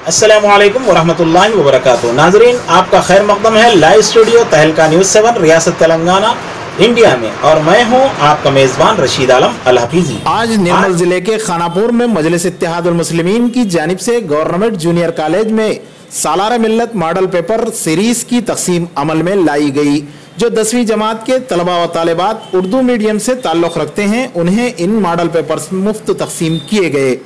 अस्सलामुअलैकुम वरहमतुल्लाहि वबरकातुहू। नाजरीन, आपका खैर मकदम है लाइव स्टूडियो तहलका न्यूज़ 7 रियासत तेलंगाना इंडिया में, और मैं हूं आपका मेज़बान रशीद आलम अल हफीजी। आज निर्मल जिले के खानापुर में मजलिस इत्तेहादुल मुस्लिमीन की जानिब से गवर्नमेंट जूनियर कॉलेज में सालार मिल्लत मॉडल पेपर सीरीज की तकसीम अमल में लाई गई। जो 10वीं जमात के तलबा व तालिबात उर्दू मीडियम से ताल्लुक़ रखते हैं, उन्हें इन मॉडल पेपर्स मुफ्त तकसीम किए गए।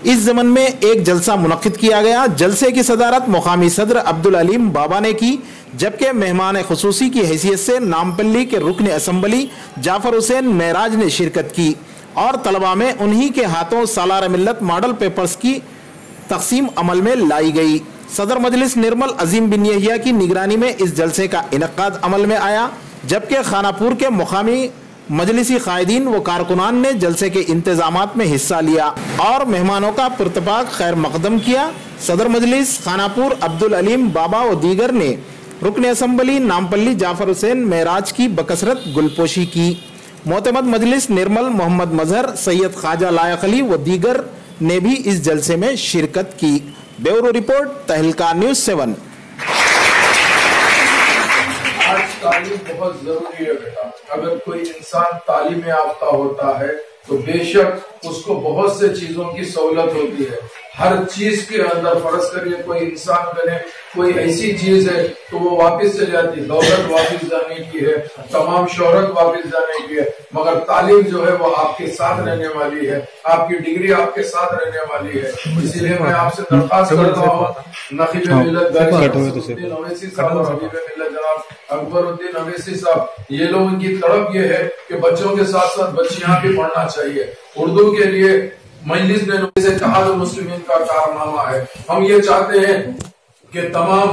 इस ज़मन में एक जलसा मुनक्किद किया गया। जलसे की सदारत मुकामी सदर अब्दुल अलीम बाबा ने की, जबकि मेहमान खुसूसी की हैसियत से नामपल्ली के रुकन असम्बली जाफर हुसैन मेराज ने शिरकत की और तलबा में उन्हीं के हाथों सालार मिल्लत मॉडल पेपर्स की तकसीम अमल में लाई गई। सदर मजलिस निर्मल अजीम बिन यहिया की निगरानी में इस जलसे का इनकाद अमल में आया, जबकि खानापुर के मुकामी मजलिसी कायदीन व कारकुनान ने जलसे के इंतजामात में हिस्सा लिया और मेहमानों का पुरतपाक खैर मकदम किया। सदर मजलिस खानापुर अब्दुल अलीम बाबा व दीगर ने रुकन असम्बली नामपल्ली जाफर हुसैन मेराज की बकसरत गुलपोशी की। मोतमद मजलिस निर्मल मोहम्मद मजहर सैयद ख्वाजा लायक अली व दीगर ने भी इस जलसे में शिरकत की। ब्यूरो रिपोर्ट तहलका न्यूज़ 7। आज तालीम बहुत जरूरी है बेटा। अगर कोई इंसान तालीम याफ्ता होता है तो बेशक उसको बहुत से चीजों की सहूलत होती है। हर चीज के अंदर फर्ज करिए कोई इंसान करे कोई ऐसी चीज है तो वो वापस चली जाती है, दौलत वापस जाने की है, तमाम शोहरत वापस जाने की है, मगर तालीम जो है वो आपके साथ रहने वाली है, आपकी डिग्री आपके साथ रहने वाली है। इसीलिए मैं आपसे दरख्वास्त करता हूँ नकीब मिल्लत अवैसी साहब और हबीब मिल्लत जनाब अकबरुद्दीन अवैसी साहब, ये लोगों की तड़प ये है कि बच्चों के साथ साथ बच्चियां भी पढ़ना चाहिए। उर्दू के लिए मजलिस ने इत्तेहादुल मुस्लिमीन का कारनामा है। हम ये चाहते हैं कि तमाम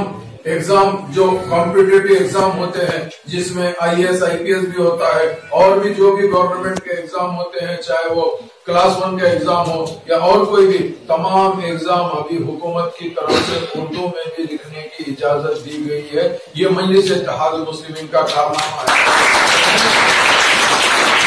एग्जाम जो कॉम्पिटिटिव एग्जाम होते हैं जिसमें IAS IPS भी होता है और भी जो भी गवर्नमेंट के एग्जाम होते हैं, चाहे वो क्लास 1 का एग्जाम हो या और कोई भी, तमाम एग्जाम अभी हुकूमत की तरफ से उर्दू में भी लिखने की इजाजत दी गई है। ये मजलिस इत्तेहादुल मुस्लिमीन का कारनामा है।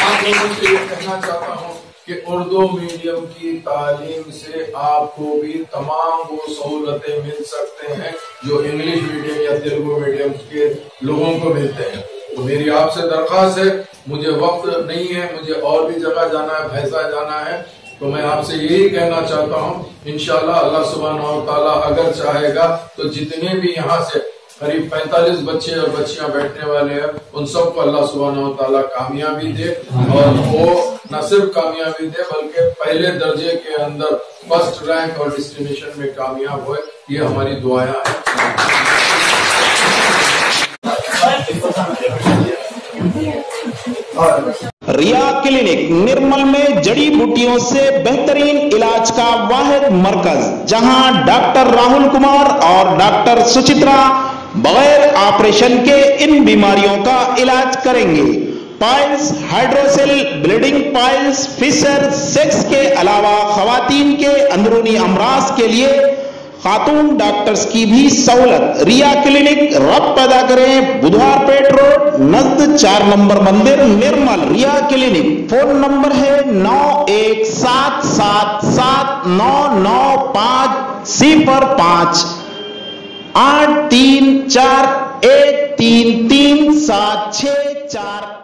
आप लोगों से ये कहना चाहता हूँ कि उर्दू मीडियम की तालीम से आपको भी तमाम वो सहूलतें मिल सकते हैं जो इंग्लिश मीडियम या तेलुगु मीडियम के लोगों को मिलते हैं। तो मेरी आपसे दरख्वास्त है, मुझे वक्त नहीं है, मुझे और भी जगह जाना है, भैंसा जाना है, तो मैं आपसे यही कहना चाहता हूँ इंशाअल्लाह अल्लाह सुब्हानहू व तआला अगर चाहेगा तो जितने भी यहाँ से करीब 45 बच्चे और बच्चियां बैठने वाले हैं उन सबको अल्लाह सुब्हानहू व तआला कामयाबी दे, और वो न सिर्फ कामयाबी दे बल्कि पहले दर्जे के अंदर फर्स्ट रैंक और डिस्टिंक्शन में कामयाब होए। ये हमारी दुआएं हैं। रिया क्लिनिक निर्मल में जड़ी बूटियों से बेहतरीन इलाज का वाहिद मरकज, जहां डॉक्टर राहुल कुमार और डॉक्टर सुचित्रा बगैर ऑपरेशन के इन बीमारियों का इलाज करेंगे। Piles, hydrocele, bleeding piles, fissure, sex के अलावा खवातीन के अंदरूनी अमराज के लिए खातून डॉक्टर्स की भी सहूलत। रिया क्लिनिक रब पैदा करें, बुधवार पेट रोड नजद 4 नंबर मंदिर निर्मल। रिया क्लिनिक फोन नंबर है 9177799505 834133764।